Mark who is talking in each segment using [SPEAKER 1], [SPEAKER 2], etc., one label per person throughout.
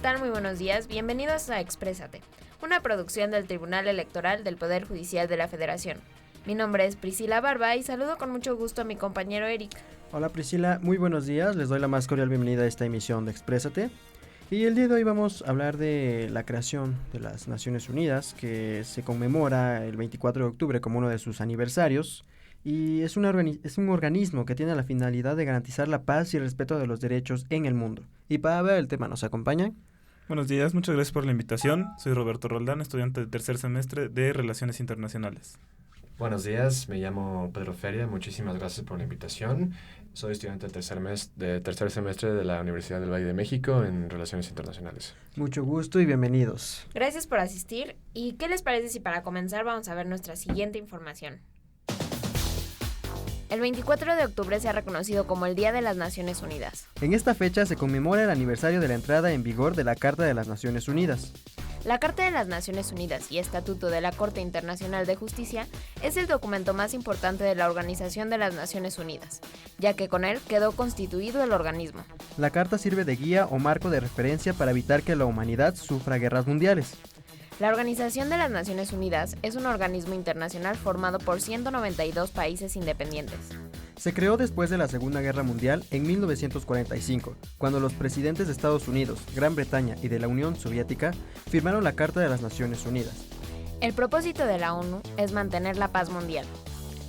[SPEAKER 1] tal? Muy buenos días. Bienvenidos a Exprésate, una producción del Tribunal Electoral del Poder Judicial de la Federación. Mi nombre es Priscila Barba y saludo con mucho gusto a mi compañero Eric.
[SPEAKER 2] Hola Priscila, muy buenos días. Les doy la más cordial bienvenida a esta emisión de Exprésate. Y el día de hoy vamos a hablar de la creación de las Naciones Unidas, que se conmemora el 24 de octubre como uno de sus aniversarios. Y es un organismo que tiene la finalidad de garantizar la paz y el respeto de los derechos en el mundo. Y para hablar del tema nos acompaña.
[SPEAKER 3] Buenos días, muchas gracias por la invitación. Soy Roberto Roldán, estudiante de tercer semestre de Relaciones Internacionales.
[SPEAKER 4] Buenos días, me llamo Pedro Feria, muchísimas gracias por la invitación. Soy estudiante de tercer semestre de la Universidad del Valle de México en Relaciones Internacionales.
[SPEAKER 2] Mucho gusto y bienvenidos.
[SPEAKER 1] Gracias por asistir. ¿Y qué les parece si para comenzar vamos a ver nuestra siguiente información? El 24 de octubre se ha reconocido como el Día de las Naciones Unidas.
[SPEAKER 2] En esta fecha se conmemora el aniversario de la entrada en vigor de la Carta de las Naciones Unidas.
[SPEAKER 1] La Carta de las Naciones Unidas y Estatuto de la Corte Internacional de Justicia es el documento más importante de la Organización de las Naciones Unidas, ya que con él quedó constituido el organismo.
[SPEAKER 2] La Carta sirve de guía o marco de referencia para evitar que la humanidad sufra guerras mundiales.
[SPEAKER 1] La Organización de las Naciones Unidas es un organismo internacional formado por 192 países independientes.
[SPEAKER 2] Se creó después de la Segunda Guerra Mundial en 1945, cuando los presidentes de Estados Unidos, Gran Bretaña y de la Unión Soviética firmaron la Carta de las Naciones Unidas.
[SPEAKER 1] El propósito de la ONU es mantener la paz mundial,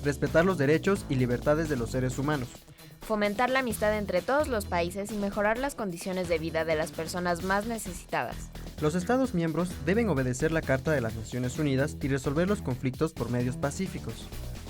[SPEAKER 2] respetar los derechos y libertades de los seres humanos,
[SPEAKER 1] fomentar la amistad entre todos los países y mejorar las condiciones de vida de las personas más necesitadas.
[SPEAKER 2] Los Estados miembros deben obedecer la Carta de las Naciones Unidas y resolver los conflictos por medios pacíficos.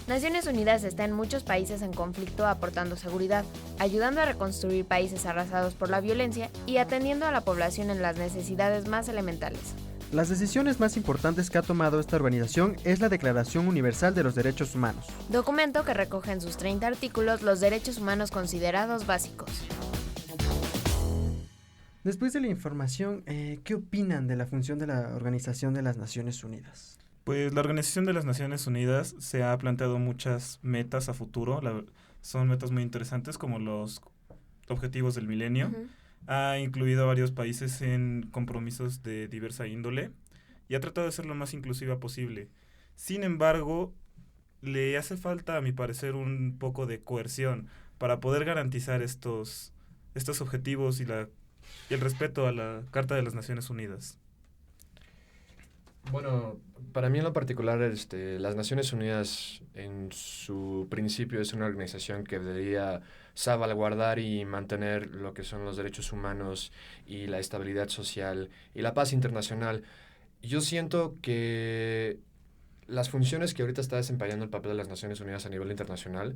[SPEAKER 1] Naciones Unidas está en muchos países en conflicto aportando seguridad, ayudando a reconstruir países arrasados por la violencia y atendiendo a la población en las necesidades más elementales.
[SPEAKER 2] Las decisiones más importantes que ha tomado esta organización es la Declaración Universal de los Derechos Humanos,
[SPEAKER 1] documento que recoge en sus 30 artículos los derechos humanos considerados básicos.
[SPEAKER 2] Después de la información, ¿qué opinan de la función de la Organización de las Naciones Unidas?
[SPEAKER 3] Pues la Organización de las Naciones Unidas se ha planteado muchas metas a futuro. Son metas muy interesantes como los objetivos del milenio.
[SPEAKER 1] Uh-huh.
[SPEAKER 3] Ha incluido a varios países en compromisos de diversa índole y ha tratado de ser lo más inclusiva posible. Sin embargo, le hace falta, a mi parecer, un poco de coerción para poder garantizar estos objetivos y el respeto a la Carta de las Naciones Unidas.
[SPEAKER 4] Bueno, para mí en lo particular, las Naciones Unidas en su principio es una organización que debería salvaguardar y mantener lo que son los derechos humanos y la estabilidad social y la paz internacional. Yo siento que las funciones que ahorita está desempeñando el papel de las Naciones Unidas a nivel internacional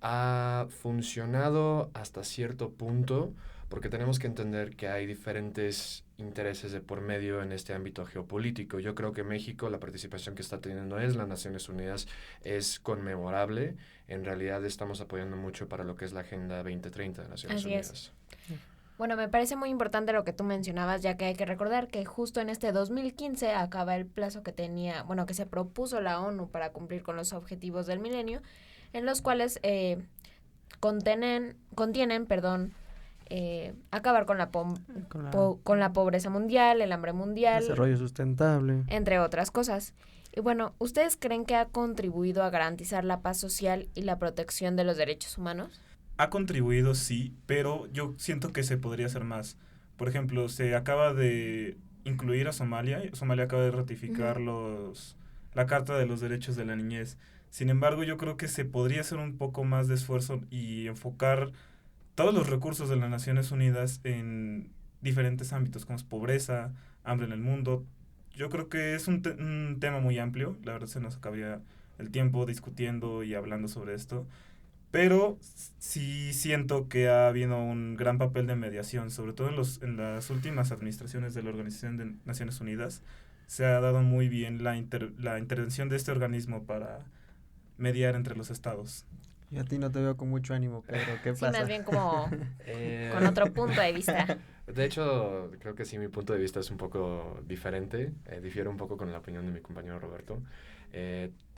[SPEAKER 4] ha funcionado hasta cierto punto, porque tenemos que entender que hay diferentes intereses de por medio en este ámbito geopolítico. Yo creo que México, la participación que está teniendo en las Naciones Unidas es conmemorable. En realidad estamos apoyando mucho para lo que es la Agenda 2030 de Naciones Unidas.
[SPEAKER 1] Bueno, me parece muy importante lo que tú mencionabas, ya que hay que recordar que justo en este 2015 acaba el plazo que que se propuso la ONU para cumplir con los objetivos del milenio, en los cuales contienen, acabar con la pobreza mundial, el hambre mundial,
[SPEAKER 2] desarrollo sustentable,
[SPEAKER 1] entre otras cosas. Y bueno, ¿ustedes creen que ha contribuido a garantizar la paz social y la protección de los derechos humanos?
[SPEAKER 3] Ha contribuido, sí, pero yo siento que se podría hacer más. Por ejemplo, se acaba de incluir a Somalia. Somalia acaba de ratificar la Carta de los Derechos de la Niñez. Sin embargo, yo creo que se podría hacer un poco más de esfuerzo y enfocar todos los recursos de las Naciones Unidas en diferentes ámbitos, como es pobreza, hambre en el mundo. Yo creo que es un tema muy amplio. La verdad se nos acabaría el tiempo discutiendo y hablando sobre esto. Pero sí siento que ha habido un gran papel de mediación, sobre todo en las últimas administraciones de la Organización de Naciones Unidas. Se ha dado muy bien la intervención de este organismo para mediar entre los estados.
[SPEAKER 2] Y a ti no te veo con mucho ánimo, Pedro. ¿Qué pasa?
[SPEAKER 1] Sí, más bien como con otro punto de vista.
[SPEAKER 4] De hecho, creo que sí, mi punto de vista es un poco diferente. Difiere un poco con la opinión de mi compañero Roberto.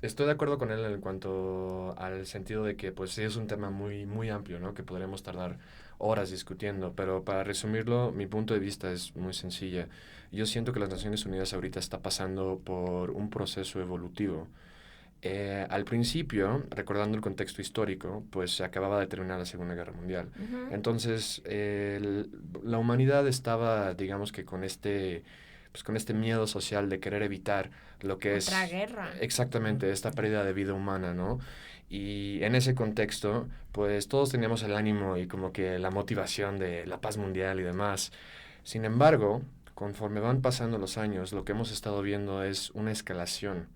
[SPEAKER 4] Estoy de acuerdo con él en cuanto al sentido de que pues sí es un tema muy, muy amplio, ¿no? Que podremos tardar horas discutiendo, pero para resumirlo, mi punto de vista es muy sencilla. Yo siento que las Naciones Unidas ahorita está pasando por un proceso evolutivo. Al principio, recordando el contexto histórico, pues se acababa de terminar la Segunda Guerra Mundial.
[SPEAKER 1] Ujú.
[SPEAKER 4] Entonces, la humanidad estaba, digamos que pues con este miedo social de querer evitar lo que
[SPEAKER 1] Otra
[SPEAKER 4] es
[SPEAKER 1] guerra.
[SPEAKER 4] exactamente esta pérdida de vida humana, ¿no? Y en ese contexto, pues todos teníamos el ánimo y como que la motivación de la paz mundial y demás. Sin embargo, conforme van pasando los años, lo que hemos estado viendo es una escalación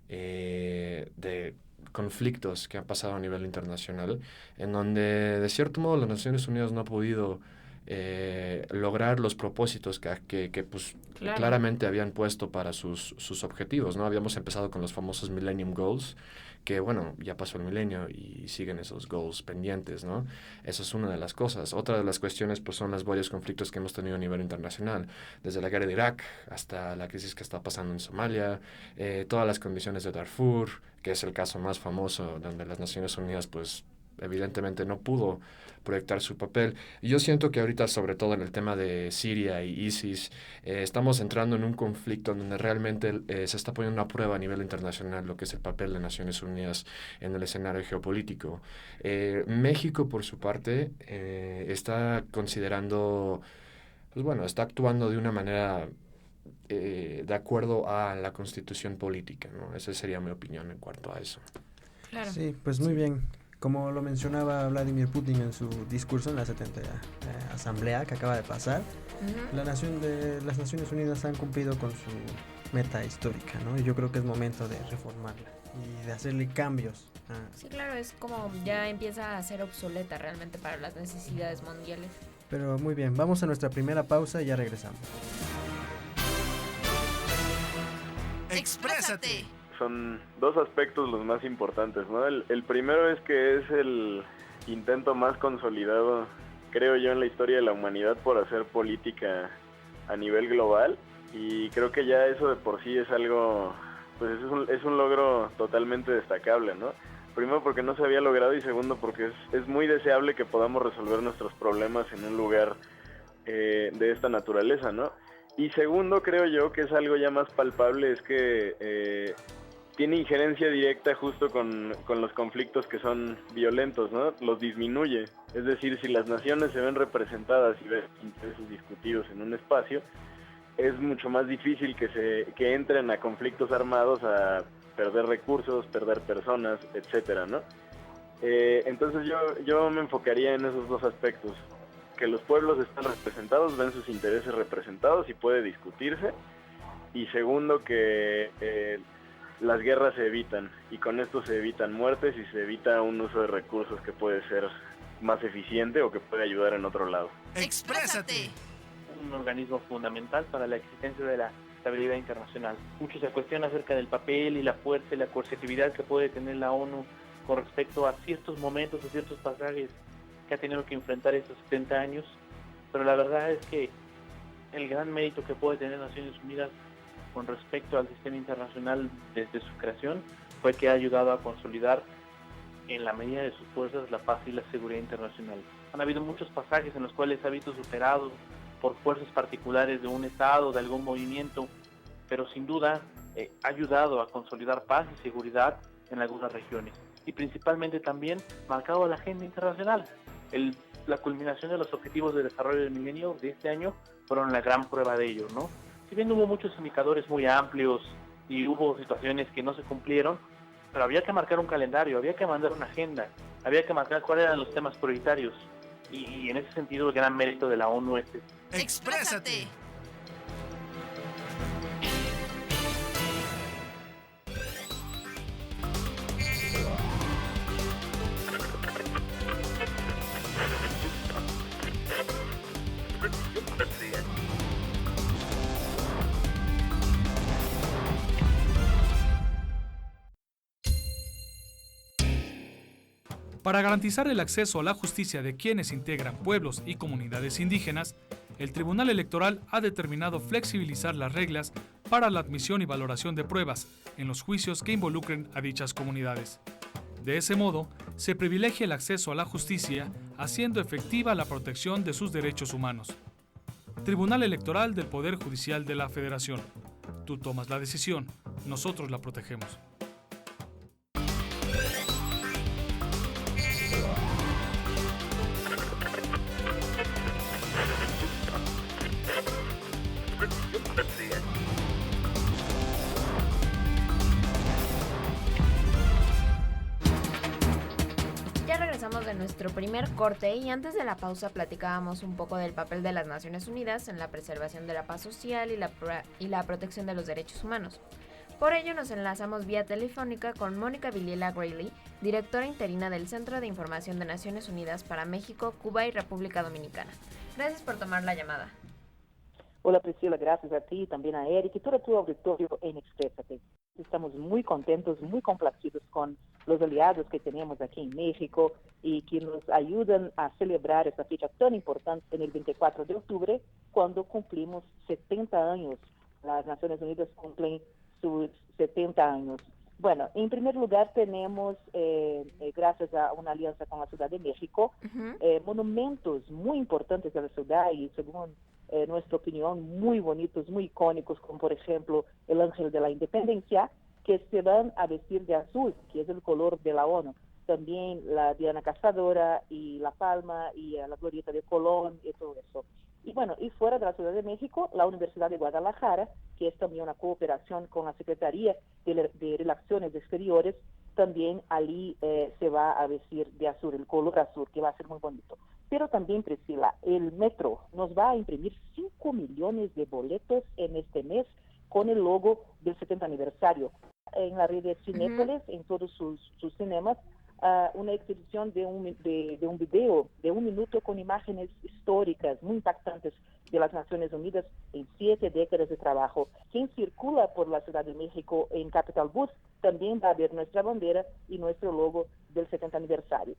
[SPEAKER 4] de conflictos que han pasado a nivel internacional, en donde de cierto modo las Naciones Unidas no ha podido lograr los propósitos que pues,
[SPEAKER 1] Claro.
[SPEAKER 4] claramente habían puesto para sus objetivos, ¿no? Habíamos empezado con los famosos Millennium Goals, que bueno, ya pasó el milenio y siguen esos goals pendientes, ¿no? Eso es una de las cosas. Otra de las cuestiones pues son los varios conflictos que hemos tenido a nivel internacional, desde la guerra de Irak hasta la crisis que está pasando en Somalia, todas las condiciones de Darfur, que es el caso más famoso, donde las Naciones Unidas pues evidentemente no pudo proyectar su papel. Y yo siento que ahorita, sobre todo en el tema de Siria y ISIS, estamos entrando en un conflicto donde realmente se está poniendo a prueba a nivel internacional lo que es el papel de Naciones Unidas en el escenario geopolítico. México, por su parte, está considerando, pues bueno, está actuando de una manera de acuerdo a la constitución política, ¿no? Esa sería mi opinión en cuanto a eso.
[SPEAKER 1] Claro.
[SPEAKER 2] Sí, pues muy bien. Como lo mencionaba Vladimir Putin en su discurso en la 70 Asamblea que acaba de pasar,
[SPEAKER 1] Ujú.
[SPEAKER 2] las Naciones Unidas han cumplido con su meta histórica, ¿no? Y yo creo que es momento de reformarla y de hacerle cambios.
[SPEAKER 1] Sí, claro, es como ya empieza a ser obsoleta realmente para las necesidades mundiales.
[SPEAKER 2] Pero muy bien, vamos a nuestra primera pausa y ya regresamos.
[SPEAKER 5] ¡Exprésate!
[SPEAKER 6] Son dos aspectos los más importantes, ¿no? El primero es que es el intento más consolidado, creo yo, en la historia de la humanidad por hacer política a nivel global, y creo que ya eso de por sí es algo, pues es un logro totalmente destacable, ¿no? Primero porque no se había logrado, y segundo porque es muy deseable que podamos resolver nuestros problemas en un lugar de esta naturaleza, ¿no? Y segundo, creo yo que es algo ya más palpable, es que tiene injerencia directa justo con los conflictos que son violentos, ¿no? Los disminuye. Es decir, si las naciones se ven representadas y ven intereses discutidos en un espacio, es mucho más difícil que entren a conflictos armados, a perder recursos, perder personas, etcétera, ¿no? Entonces yo me enfocaría en esos dos aspectos. Que los pueblos están representados, ven sus intereses representados y puede discutirse. Y segundo, que las guerras se evitan, y con esto se evitan muertes y se evita un uso de recursos que puede ser más eficiente o que puede ayudar en otro lado.
[SPEAKER 5] ¡Exprésate!
[SPEAKER 7] Un organismo fundamental para la existencia de la estabilidad internacional. Mucho se cuestiona acerca del papel y la fuerza y la coercitividad que puede tener la ONU con respecto a ciertos momentos, a ciertos pasajes que ha tenido que enfrentar estos 70 años, pero la verdad es que el gran mérito que puede tener Naciones Unidas con respecto al sistema internacional desde su creación fue que ha ayudado a consolidar en la medida de sus fuerzas la paz y la seguridad internacional. Han habido muchos pasajes en los cuales ha visto superado por fuerzas particulares de un estado, de algún movimiento, pero sin duda ha ayudado a consolidar paz y seguridad en algunas regiones, y principalmente también marcado la agenda internacional. La culminación de los objetivos de desarrollo del milenio de este año fueron la gran prueba de ello, ¿no? Si bien hubo muchos indicadores muy amplios y hubo situaciones que no se cumplieron, pero había que marcar un calendario, había que mandar una agenda, había que marcar cuáles eran los temas prioritarios, y en ese sentido el gran mérito de la ONU es
[SPEAKER 5] ¡Exprésate!
[SPEAKER 8] Para garantizar el acceso a la justicia de quienes integran pueblos y comunidades indígenas, el Tribunal Electoral ha determinado flexibilizar las reglas para la admisión y valoración de pruebas en los juicios que involucren a dichas comunidades. De ese modo, se privilegia el acceso a la justicia, haciendo efectiva la protección de sus derechos humanos. Tribunal Electoral del Poder Judicial de la Federación. Tú tomas la decisión, nosotros la protegemos.
[SPEAKER 1] De nuestro primer corte y antes de la pausa platicábamos un poco del papel de las Naciones Unidas en la preservación de la paz social y la protección de los derechos humanos. Por ello nos enlazamos vía telefónica con Mónica Villela Grayley, directora interina del Centro de Información de Naciones Unidas para México, Cuba y República Dominicana. Gracias por tomar la llamada.
[SPEAKER 9] Hola Priscila, gracias a ti, también a Eric y todo tu auditorio en Exprésate. Estamos muy contentos, muy complacidos con los aliados que tenemos aquí en México y que nos ayudan a celebrar esta fecha tan importante en el 24 de octubre, cuando cumplimos 70 años. Las Naciones Unidas cumplen sus 70 años. Bueno, en primer lugar tenemos, gracias a una alianza con la Ciudad de México, monumentos muy importantes de la ciudad y según nuestra opinión, muy bonitos, muy icónicos, como por ejemplo el Ángel de la Independencia, que se van a vestir de azul, que es el color de la ONU. También la Diana Cazadora y la Palma y la Glorieta de Colón y todo eso. Y bueno, y fuera de la Ciudad de México, la Universidad de Guadalajara, que es también una cooperación con la Secretaría de Relaciones Exteriores, también allí se va a vestir de azul, el color azul, que va a ser muy bonito. Pero también, Priscila, el metro nos va a imprimir 5 millones de boletos en este mes con el logo del 70 aniversario. En la red de Cinépolis, en todos sus cinemas, una exhibición de un video de 1 minuto con imágenes históricas muy impactantes de las Naciones Unidas en 7 décadas de trabajo. Quien circula por la Ciudad de México en Capital Bus también va a ver nuestra bandera y nuestro logo del 70 aniversario.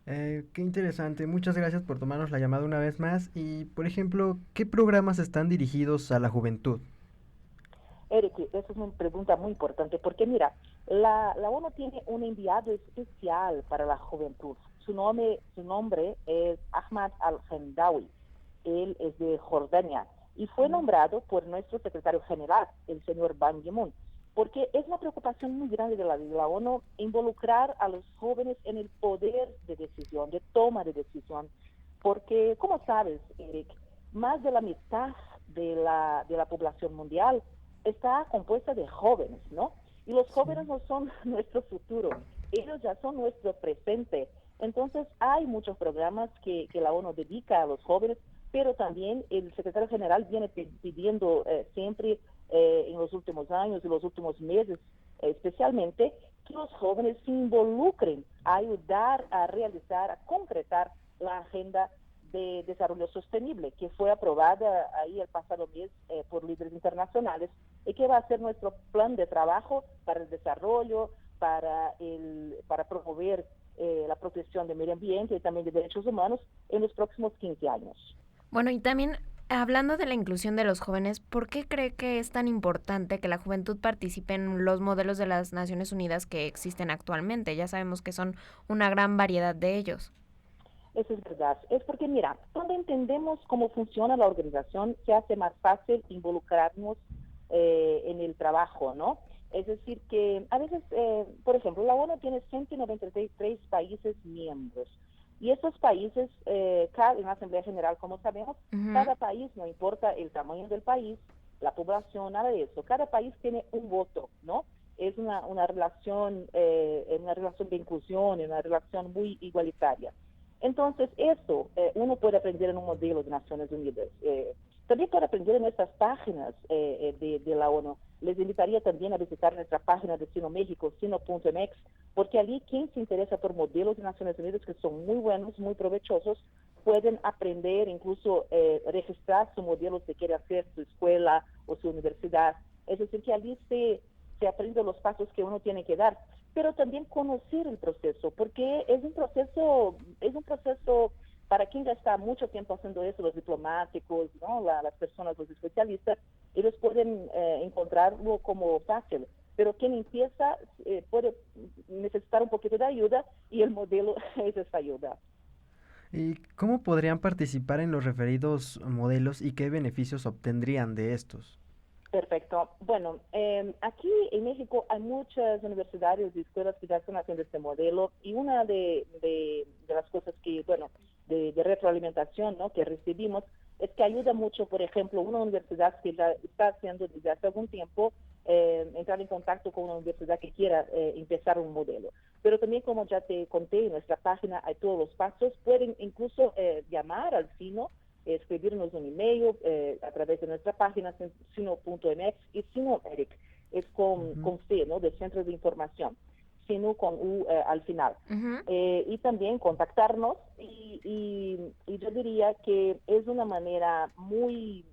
[SPEAKER 2] Qué interesante, muchas gracias por tomarnos la llamada una vez más y, por ejemplo, ¿qué programas están dirigidos a la juventud?
[SPEAKER 9] Eric, esa es una pregunta muy importante porque mira, la ONU tiene un enviado especial para la juventud. Su nombre es Ahmad Al-Hendawi. Él es de Jordania y fue nombrado por nuestro secretario general, el señor Ban Ki-moon, porque es una preocupación muy grande de la ONU involucrar a los jóvenes en el poder de decisión, de toma de decisión, porque, como sabes, Eric, más de la mitad de la población mundial está compuesta de jóvenes, ¿no? Y los jóvenes no son nuestro futuro, ellos ya son nuestro presente. Entonces, hay muchos programas que la ONU dedica a los jóvenes, pero también el secretario general viene pidiendo siempre en los últimos años y los últimos meses, especialmente, que los jóvenes se involucren a ayudar a realizar, a concretar la agenda de desarrollo sostenible que fue aprobada ahí el pasado mes por líderes internacionales y que va a ser nuestro plan de trabajo para el desarrollo, para promover la protección del medio ambiente y también de derechos humanos en los próximos 15 años.
[SPEAKER 1] Bueno, y también hablando de la inclusión de los jóvenes, ¿por qué cree que es tan importante que la juventud participe en los modelos de las Naciones Unidas que existen actualmente? Ya sabemos que son una gran variedad de ellos.
[SPEAKER 9] Eso es verdad. Es porque, mira, cuando entendemos cómo funciona la organización, se hace más fácil involucrarnos en el trabajo, ¿no? Es decir, que a veces, por ejemplo, la ONU tiene 193 países miembros. Y estos países, en la Asamblea General, como sabemos, cada país, no importa el tamaño del país, la población, nada de eso, cada país tiene un voto, ¿no? Es una relación de inclusión, una relación muy igualitaria. Entonces, eso uno puede aprender en un modelo de Naciones Unidas. También puede aprender en estas páginas de la ONU. Les invitaría también a visitar nuestra página de Sino México, sino.mx, porque allí quien se interesa por modelos de Naciones Unidas que son muy buenos, muy provechosos, pueden aprender, incluso registrar su modelo si quiere hacer su escuela o su universidad. Es decir, que allí se aprende los pasos que uno tiene que dar, pero también conocer el proceso, porque es un proceso para quien ya está mucho tiempo haciendo eso, los diplomáticos, ¿no? Las personas, los especialistas, ellos pueden encontrarlo como fácil. Pero quien empieza puede necesitar un poquito de ayuda y el modelo es esa ayuda.
[SPEAKER 2] ¿Y cómo podrían participar en los referidos modelos y qué beneficios obtendrían de estos?
[SPEAKER 9] Perfecto. Bueno, aquí en México hay muchas universidades y escuelas que ya están haciendo este modelo y una de las cosas que, bueno, de retroalimentación, ¿no?, que recibimos es que ayuda mucho, por ejemplo, una universidad que ya está haciendo desde hace algún tiempo entrar en contacto con una universidad que quiera empezar un modelo. Pero también, como ya te conté, en nuestra página hay todos los pasos. Pueden incluso llamar al SINO, escribirnos un email a través de nuestra página sino.mx y Sino, Eric, es con C, ¿no?, de Centro de Información, Sino con U al final. Y también contactarnos y yo diría que es una manera muy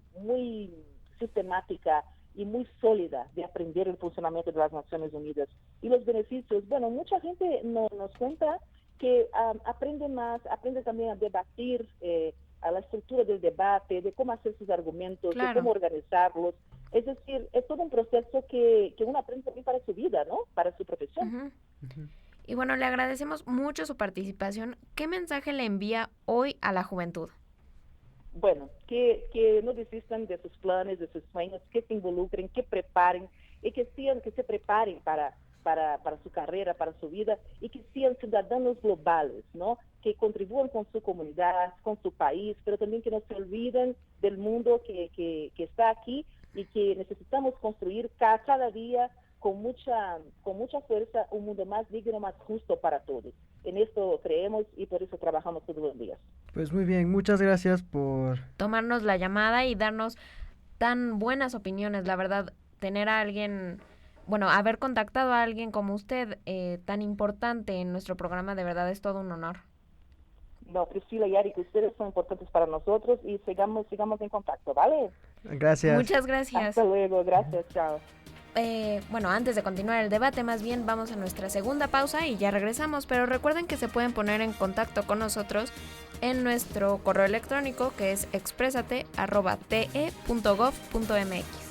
[SPEAKER 9] sistemática y muy sólida de aprender el funcionamiento de las Naciones Unidas. Y los beneficios, bueno, mucha gente nos cuenta que aprende también a debatir, a la estructura del debate, de cómo hacer sus argumentos, de cómo organizarlos. Es decir, es todo un proceso que uno aprende también para su vida, ¿no?, para su profesión.
[SPEAKER 1] Y bueno, le agradecemos mucho su participación. ¿Qué mensaje le envía hoy a la juventud?
[SPEAKER 9] Bueno, que no desistan de sus planes, de sus sueños, que se involucren, que preparen y que se preparen para su carrera, para su vida y que sean ciudadanos globales, ¿no?, que contribuyan con su comunidad, con su país, pero también que no se olviden del mundo que está aquí y que necesitamos construir cada día con mucha fuerza un mundo más digno, más justo para todos. En esto creemos y por eso trabajamos todos los días.
[SPEAKER 2] Pues muy bien, muchas gracias por
[SPEAKER 1] tomarnos la llamada y darnos tan buenas opiniones. La verdad, tener a alguien, bueno, haber contactado a alguien como usted, tan importante en nuestro programa, de verdad es todo un honor.
[SPEAKER 9] No, Priscila y Eric, ustedes son importantes para nosotros y sigamos en contacto, ¿vale?
[SPEAKER 2] Gracias.
[SPEAKER 1] Muchas gracias.
[SPEAKER 9] Hasta luego, gracias, chao.
[SPEAKER 1] Bueno, antes de continuar el debate, más bien vamos a nuestra segunda pausa y ya regresamos, pero recuerden que se pueden poner en contacto con nosotros en nuestro correo electrónico, que es expresate@te.gov.mx.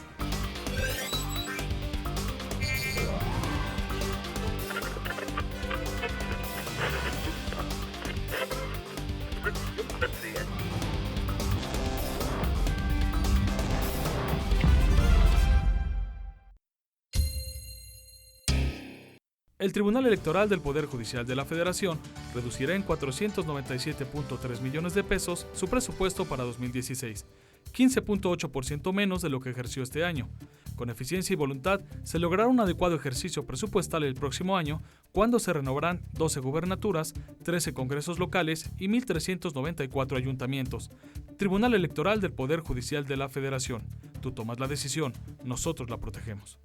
[SPEAKER 8] El Tribunal Electoral del Poder Judicial de la Federación reducirá en 497.3 millones de pesos su presupuesto para 2016, 15.8% menos de lo que ejerció este año. Con eficiencia y voluntad se logrará un adecuado ejercicio presupuestal el próximo año, cuando se renovarán 12 gubernaturas, 13 congresos locales y 1.394 ayuntamientos. Tribunal Electoral del Poder Judicial de la Federación. Tú tomas la decisión, nosotros la protegemos.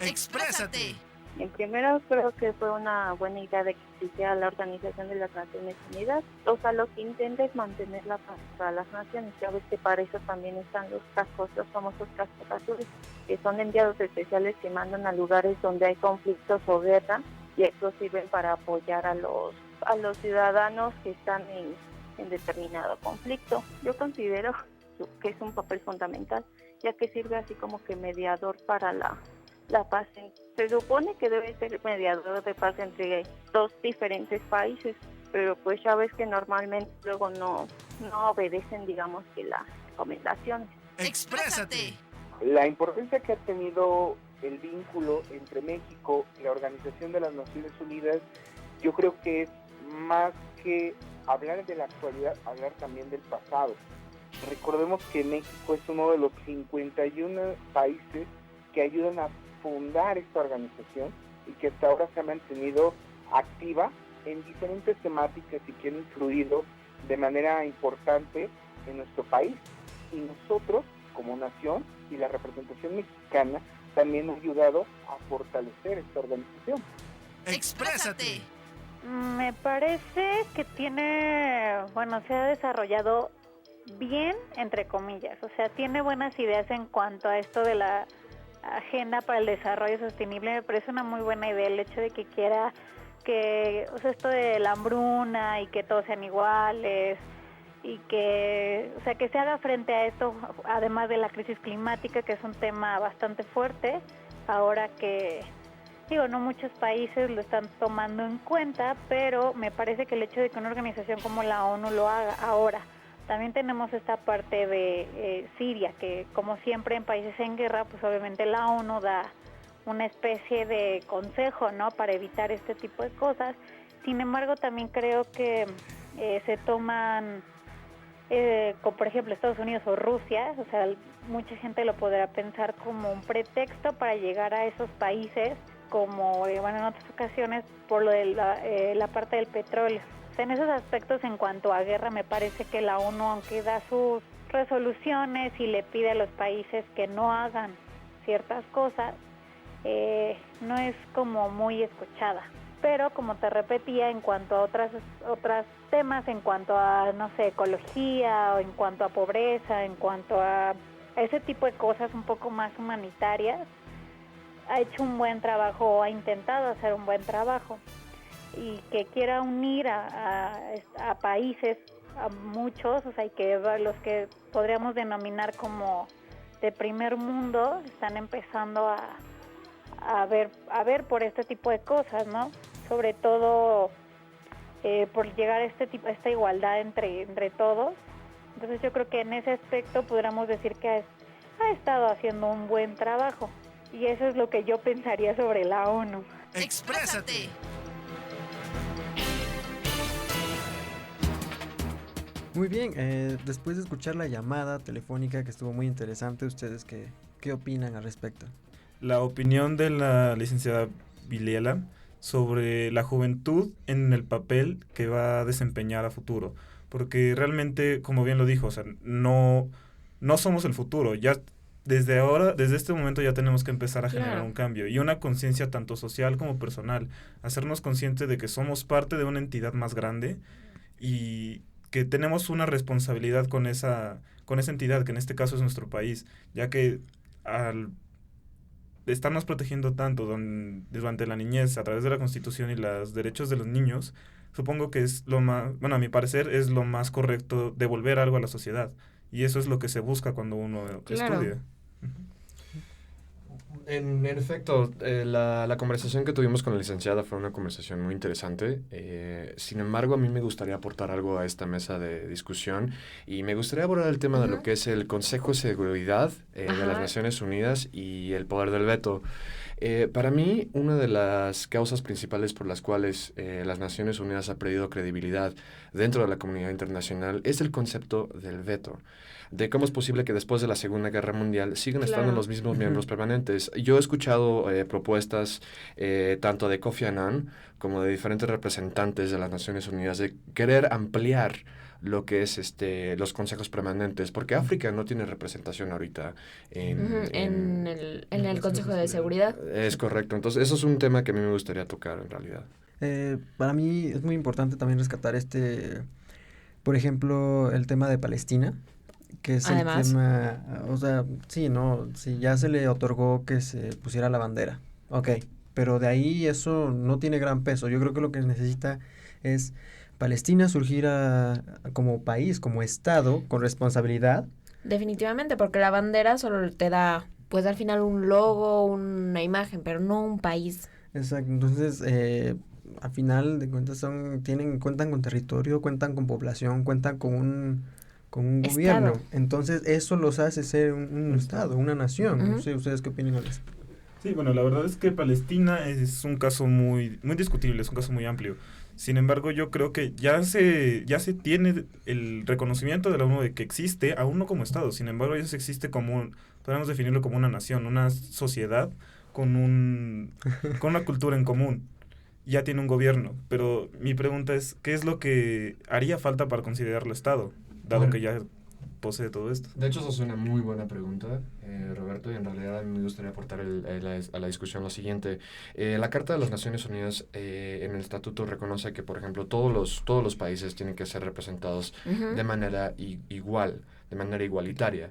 [SPEAKER 5] Exprésate.
[SPEAKER 10] En primero, creo que fue una buena idea de que existiera la Organización de las Naciones Unidas. O sea, lo que intenta es mantener la paz para las naciones. Ya ves que para eso también están los cascos, los famosos cascos azules, que son enviados especiales que mandan a lugares donde hay conflictos o guerra, y estos sirven para apoyar a los ciudadanos que están en determinado conflicto. Yo considero que es un papel fundamental, ya que sirve así como que mediador para la paz. Se supone que debe ser mediador de paz entre dos diferentes países, pero pues ya ves que normalmente luego no obedecen, digamos, que las recomendaciones.
[SPEAKER 5] Exprésate.
[SPEAKER 11] La importancia que ha tenido el vínculo entre México y la Organización de las Naciones Unidas, yo creo que es más que hablar de la actualidad, hablar también del pasado. Recordemos que México es uno de los 51 países que ayudan a fundar esta organización y que hasta ahora se ha mantenido activa en diferentes temáticas y que han influido de manera importante en nuestro país. Y nosotros, como nación y la representación mexicana, también ha ayudado a fortalecer esta organización.
[SPEAKER 5] Exprésate.
[SPEAKER 12] Me parece que se ha desarrollado bien, entre comillas, o sea, tiene buenas ideas en cuanto a esto de la agenda para el desarrollo sostenible. Me parece una muy buena idea el hecho de que quiera esto de la hambruna y que todos sean iguales y que se haga frente a esto, además de la crisis climática, que es un tema bastante fuerte, ahora que, no muchos países lo están tomando en cuenta, pero me parece que el hecho de que una organización como la ONU lo haga ahora. También tenemos esta parte de Siria, que como siempre en países en guerra, pues obviamente la ONU da una especie de consejo, ¿no?, para evitar este tipo de cosas. Sin embargo, también creo que se toman, como por ejemplo Estados Unidos o Rusia, mucha gente lo podrá pensar como un pretexto para llegar a esos países, como en otras ocasiones por lo de la parte del petróleo. En esos aspectos, en cuanto a guerra, me parece que la ONU, aunque da sus resoluciones y le pide a los países que no hagan ciertas cosas, no es como muy escuchada. Pero como te repetía, en cuanto a otros temas, en cuanto a, ecología, o en cuanto a pobreza, en cuanto a ese tipo de cosas un poco más humanitarias, ha hecho un buen trabajo, o ha intentado hacer un buen trabajo. Y que quiera unir a países, a muchos, y que los que podríamos denominar como de primer mundo están empezando a ver por este tipo de cosas, ¿no? Sobre todo por llegar a esta igualdad entre todos. Entonces yo creo que en ese aspecto podríamos decir que ha estado haciendo un buen trabajo, y eso es lo que yo pensaría sobre la ONU.
[SPEAKER 5] ¡Exprésate!
[SPEAKER 2] Muy bien, después de escuchar la llamada telefónica que estuvo muy interesante, ¿ustedes qué opinan al respecto?
[SPEAKER 3] La opinión de la licenciada Vilela sobre la juventud en el papel que va a desempeñar a futuro, porque realmente, como bien lo dijo, no somos el futuro, ya desde este momento ya tenemos que empezar a generar un cambio y una conciencia tanto social como personal, hacernos conscientes de que somos parte de una entidad más grande y que tenemos una responsabilidad con esa entidad, que en este caso es nuestro país, ya que al estarnos protegiendo tanto durante la niñez a través de la Constitución y los derechos de los niños, supongo que es a mi parecer es lo más correcto devolver algo a la sociedad, y eso es lo que se busca cuando uno estudia.
[SPEAKER 4] En efecto, la conversación que tuvimos con la licenciada fue una conversación muy interesante. Sin embargo, a mí me gustaría aportar algo a esta mesa de discusión, y me gustaría abordar el tema de lo que es el Consejo de Seguridad de las Naciones Unidas y el poder del veto. Para mí, una de las causas principales por las cuales las Naciones Unidas ha perdido credibilidad dentro de la comunidad internacional es el concepto del veto, de cómo es posible que después de la Segunda Guerra Mundial sigan estando los mismos miembros permanentes. Yo he escuchado propuestas tanto de Kofi Annan como de diferentes representantes de las Naciones Unidas de querer ampliar lo que es los consejos permanentes, porque África no tiene representación ahorita
[SPEAKER 1] en el Consejo de Seguridad.
[SPEAKER 4] Es correcto, entonces eso es un tema que a mí me gustaría tocar en realidad.
[SPEAKER 2] Para mí es muy importante también rescatar por ejemplo, el tema de Palestina, que es el tema, si ya se le otorgó que se pusiera la bandera, pero de ahí eso no tiene gran peso. Yo creo que lo que necesita es Palestina surgir como país, como estado, con responsabilidad.
[SPEAKER 1] Definitivamente, porque la bandera solo te da, pues al final un logo, una imagen, pero no un país.
[SPEAKER 2] Exacto, entonces al final de cuentas cuentan con territorio, cuentan con población, cuentan con un gobierno. Entonces eso los hace ser un estado, una nación. No sé, ¿ustedes qué opinan de eso?
[SPEAKER 3] Sí, bueno, la verdad es que Palestina es un caso muy, muy discutible, es un caso muy amplio. Sin embargo, yo creo que ya se tiene el reconocimiento de la ONU de que existe, aún no como Estado. Sin embargo, ya se existe podemos definirlo como una nación, una sociedad con una cultura en común. Ya tiene un gobierno. Pero mi pregunta es, ¿qué es lo que haría falta para considerarlo Estado? Dado que ya posee todo esto.
[SPEAKER 4] De hecho, eso es una muy buena pregunta, Roberto, y en realidad me gustaría aportar a la discusión lo siguiente. La Carta de las Naciones Unidas en el estatuto reconoce que, por ejemplo, todos los países tienen que ser representados de manera igual, de manera igualitaria.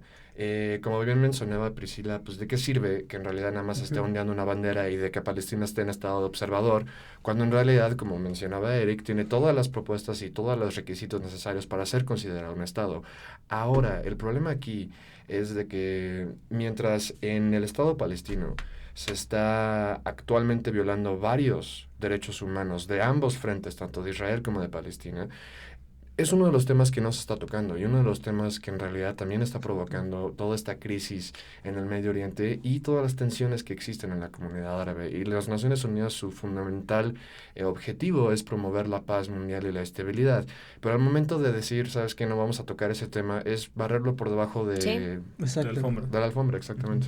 [SPEAKER 4] Como bien mencionaba Priscila, pues ¿de qué sirve que en realidad nada más esté ondeando una bandera y de que Palestina esté en estado de observador, cuando en realidad, como mencionaba Eric, tiene todas las propuestas y todos los requisitos necesarios para ser considerado un estado? Ahora, el problema aquí es de que mientras en el estado palestino se está actualmente violando varios derechos humanos de ambos frentes, tanto de Israel como de Palestina, es uno de los temas que no se está tocando y uno de los temas que en realidad también está provocando toda esta crisis en el Medio Oriente y todas las tensiones que existen en la comunidad árabe. Y las Naciones Unidas, su fundamental objetivo es promover la paz mundial y la estabilidad. Pero al momento de decir, ¿sabes qué? No vamos a tocar ese tema, es barrerlo por debajo de la alfombra, exactamente.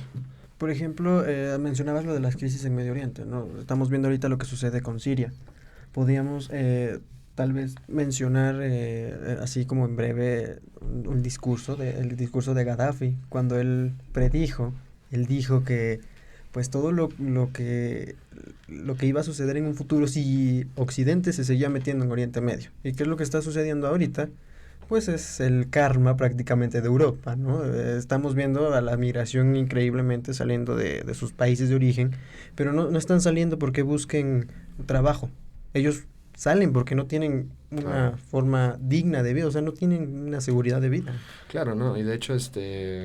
[SPEAKER 2] Por ejemplo, mencionabas lo de las crisis en Medio Oriente, ¿no? Estamos viendo ahorita lo que sucede con Siria. Podríamos tal vez mencionar así como en breve el discurso de Gaddafi, cuando él dijo que pues todo lo que iba a suceder en un futuro si Occidente se seguía metiendo en Oriente Medio. ¿Y qué es lo que está sucediendo ahorita? Pues es el karma prácticamente de Europa, ¿no? Estamos viendo a la migración increíblemente saliendo de sus países de origen, pero no están saliendo porque busquen trabajo. Ellos salen porque no tienen una forma digna de vida, o sea, no tienen una seguridad de vida.
[SPEAKER 4] Claro, ¿no? Y de hecho,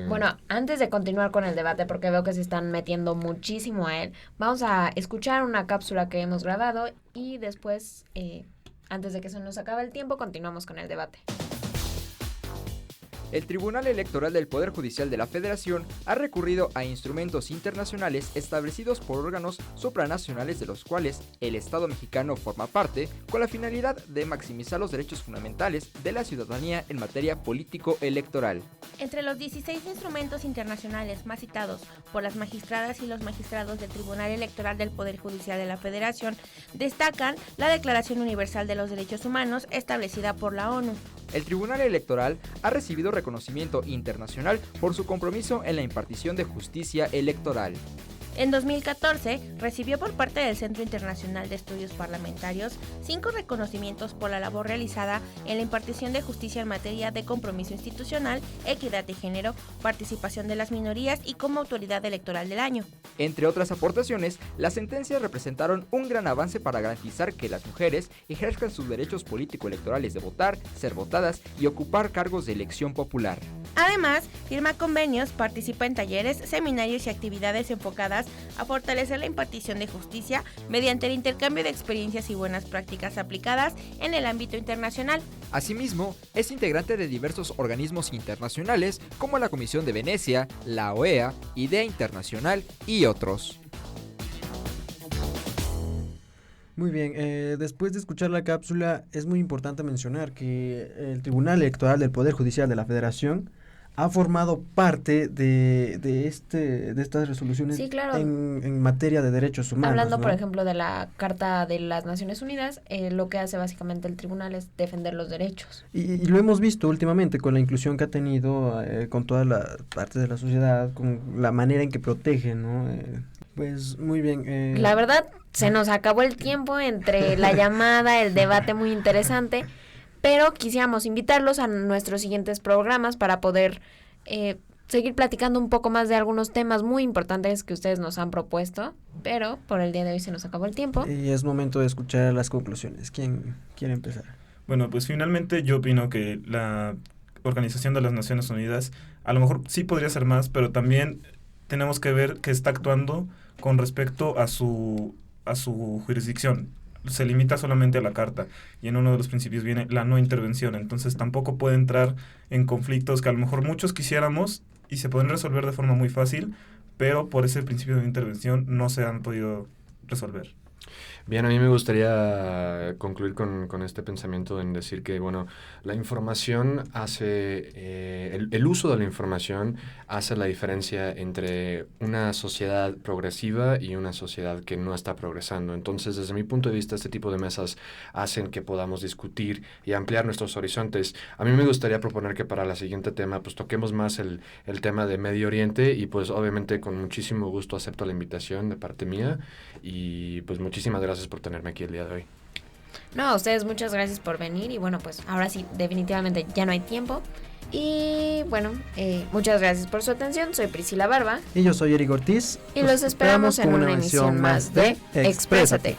[SPEAKER 1] Bueno, antes de continuar con el debate, porque veo que se están metiendo muchísimo a él, vamos a escuchar una cápsula que hemos grabado y después, antes de que se nos acabe el tiempo, continuamos con el debate.
[SPEAKER 13] El Tribunal Electoral del Poder Judicial de la Federación ha recurrido a instrumentos internacionales establecidos por órganos supranacionales de los cuales el Estado mexicano forma parte, con la finalidad de maximizar los derechos fundamentales de la ciudadanía en materia político-electoral.
[SPEAKER 14] Entre los 16 instrumentos internacionales más citados por las magistradas y los magistrados del Tribunal Electoral del Poder Judicial de la Federación, destacan la Declaración Universal de los Derechos Humanos establecida por la ONU.
[SPEAKER 13] El Tribunal Electoral ha recibido reconocimiento internacional por su compromiso en la impartición de justicia electoral.
[SPEAKER 14] En 2014, recibió por parte del Centro Internacional de Estudios Parlamentarios 5 reconocimientos por la labor realizada en la impartición de justicia en materia de compromiso institucional, equidad de género, participación de las minorías y como autoridad electoral del año.
[SPEAKER 13] Entre otras aportaciones, las sentencias representaron un gran avance para garantizar que las mujeres ejerzan sus derechos político-electorales de votar, ser votadas y ocupar cargos de elección popular.
[SPEAKER 14] Además, firma convenios, participa en talleres, seminarios y actividades enfocadas a fortalecer la impartición de justicia mediante el intercambio de experiencias y buenas prácticas aplicadas en el ámbito internacional.
[SPEAKER 13] Asimismo, es integrante de diversos organismos internacionales como la Comisión de Venecia, la OEA, IDEA Internacional y otros.
[SPEAKER 2] Muy bien, después de escuchar la cápsula, es muy importante mencionar que el Tribunal Electoral del Poder Judicial de la Federación ha formado parte de estas resoluciones,
[SPEAKER 1] sí, claro,
[SPEAKER 2] en materia de derechos humanos.
[SPEAKER 1] Hablando,
[SPEAKER 2] ¿no?
[SPEAKER 1] por ejemplo, de la Carta de las Naciones Unidas, lo que hace básicamente el tribunal es defender los derechos.
[SPEAKER 2] Y lo hemos visto últimamente con la inclusión que ha tenido con toda la parte de la sociedad, con la manera en que protege, ¿no? Pues muy bien.
[SPEAKER 1] La verdad, se nos acabó el tiempo entre la llamada, el debate muy interesante, pero quisiéramos invitarlos a nuestros siguientes programas para poder seguir platicando un poco más de algunos temas muy importantes que ustedes nos han propuesto, pero por el día de hoy se nos acabó el tiempo.
[SPEAKER 2] Y es momento de escuchar las conclusiones. ¿Quién quiere empezar?
[SPEAKER 3] Bueno, pues finalmente yo opino que la Organización de las Naciones Unidas a lo mejor sí podría ser más, pero también tenemos que ver que está actuando con respecto a su jurisdicción. Se limita solamente a la carta y en uno de los principios viene la no intervención, entonces tampoco puede entrar en conflictos que a lo mejor muchos quisiéramos y se pueden resolver de forma muy fácil, pero por ese principio de intervención no se han podido resolver.
[SPEAKER 4] Bien, a mí me gustaría concluir con este pensamiento en decir que, bueno, la información hace, el uso de la información hace la diferencia entre una sociedad progresiva y una sociedad que no está progresando. Entonces, desde mi punto de vista, este tipo de mesas hacen que podamos discutir y ampliar nuestros horizontes. A mí me gustaría proponer que para la siguiente tema, pues toquemos más el tema de Medio Oriente y pues obviamente con muchísimo gusto acepto la invitación de parte mía y pues muchísimas gracias por tenerme aquí el día de hoy.
[SPEAKER 1] No, a ustedes muchas gracias por venir y bueno, pues ahora sí, definitivamente ya no hay tiempo. Y bueno, muchas gracias por su atención. Soy Priscila Barba.
[SPEAKER 2] Y yo soy Eric Ortiz.
[SPEAKER 1] Y los esperamos en una emisión más de Exprésate.